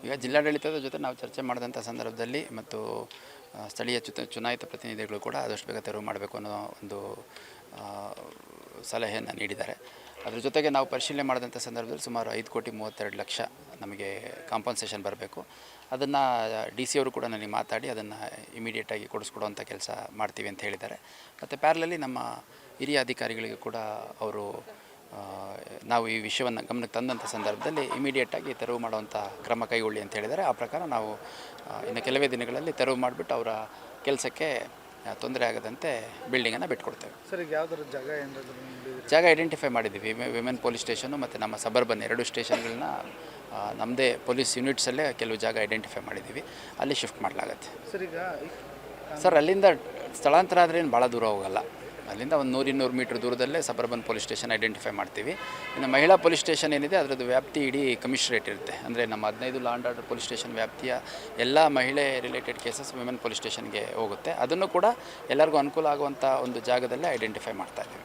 ಈಗ ಜಿಲ್ಲಾಡಳಿತದ ಜೊತೆ ನಾವು ಚರ್ಚೆ ಮಾಡಿದಂಥ ಸಂದರ್ಭದಲ್ಲಿ ಮತ್ತು ಸ್ಥಳೀಯ ಚುನಾಯಿತ ಪ್ರತಿನಿಧಿಗಳು ಕೂಡ ಆದಷ್ಟು ಬೇಗ ತೆರವು ಮಾಡಬೇಕು ಅನ್ನೋ ಒಂದು ಸಲಹೆಯನ್ನು ನೀಡಿದ್ದಾರೆ. ಅದರ ಜೊತೆಗೆ ನಾವು ಪರಿಶೀಲನೆ ಮಾಡಿದಂಥ ಸಂದರ್ಭದಲ್ಲಿ ಸುಮಾರು 5,32,00,000 ನಮಗೆ ಕಾಂಪನ್ಸೇಷನ್ ಬರಬೇಕು. ಅದನ್ನು DC ಅವರು ಕೂಡ ನನಗೆ ಮಾತಾಡಿ ಅದನ್ನು ಇಮಿಡಿಯೇಟಾಗಿ ಕೊಡಿಸ್ಕೊಡುವಂಥ ಕೆಲಸ ಮಾಡ್ತೀವಿ ಅಂತ ಹೇಳಿದ್ದಾರೆ. ಮತ್ತು ಪ್ಯಾರಲಲ್ಲಿ ನಮ್ಮ ಹಿರಿಯ ಅಧಿಕಾರಿಗಳಿಗೆ ಕೂಡ ಅವರು ನಾವು ಈ ವಿಷಯವನ್ನು ಗಮನಕ್ಕೆ ತಂದಂಥ ಸಂದರ್ಭದಲ್ಲಿ ಇಮಿಡಿಯೇಟಾಗಿ ತೆರವು ಮಾಡುವಂಥ ಕ್ರಮ ಕೈಗೊಳ್ಳಿ ಅಂತ ಹೇಳಿದ್ದಾರೆ. ಆ ಪ್ರಕಾರ ನಾವು ಇನ್ನು ಕೆಲವೇ ದಿನಗಳಲ್ಲಿ ತೆರವು ಮಾಡಿಬಿಟ್ಟು ಅವರ ಕೆಲಸಕ್ಕೆ ತೊಂದರೆ ಆಗದಂತೆ ಬಿಲ್ಡಿಂಗನ್ನು ಬಿಟ್ಕೊಡ್ತೇವೆ. ಸರ್, ಈಗ ಯಾವ್ದಾದ್ರು ಜಾಗ ಐಡೆಂಟಿಫೈ ಮಾಡಿದ್ದೀವಿ. ವಿಮೆನ್ ಪೊಲೀಸ್ ಸ್ಟೇಷನು ಮತ್ತು ನಮ್ಮ ಸಬರ್ಬನ್ 2 ಸ್ಟೇಷನ್ಗಳನ್ನ ನಮ್ಮದೇ ಪೊಲೀಸ್ ಯೂನಿಟ್ಸಲ್ಲೇ ಕೆಲವು ಜಾಗ ಐಡೆಂಟಿಫೈ ಮಾಡಿದ್ದೀವಿ. ಅಲ್ಲಿ ಶಿಫ್ಟ್ ಮಾಡಲಾಗತ್ತೆ. ಸರ್, ಅಲ್ಲಿಂದ ಸ್ಥಳಾಂತರ ಆದರೆ ಏನು ಭಾಳ ದೂರ ಹೋಗಲ್ಲ. ಅಲ್ಲಿಂದ ಒಂದು 100-200 ಮೀಟ್ರ್ ದೂರದಲ್ಲೇ ಸಬರ್ಬನ್ ಪೊಲೀಸ್ ಸ್ಟೇಷನ್ ಐಡೆಂಟಿಫೈ ಮಾಡ್ತೀವಿ. ಇನ್ನು ಮಹಿಳಾ ಪೊಲೀಸ್ ಸ್ಟೇಷನ್ ಏನಿದೆ ಅದರದ್ದು ವ್ಯಾಪ್ತಿ ಇಡೀ ಕಮಿಷನರೇಟ್ ಇರುತ್ತೆ. ಅಂದರೆ ನಮ್ಮ 15 law and order police station ವ್ಯಾಪ್ತಿಯ ಎಲ್ಲ ಮಹಿಳೆ ರಿಲೇಟೆಡ್ ಕೇಸಸ್ ವಿಮೆನ್ ಪೊಲೀಸ್ ಸ್ಟೇಷನ್ಗೆ ಹೋಗುತ್ತೆ. ಅದನ್ನು ಕೂಡ ಎಲ್ಲರಿಗೂ ಅನುಕೂಲ ಆಗುವಂಥ ಒಂದು ಜಾಗದಲ್ಲೇ ಐಡೆಂಟಿಫೈ ಮಾಡ್ತಾ ಇದ್ದೀವಿ.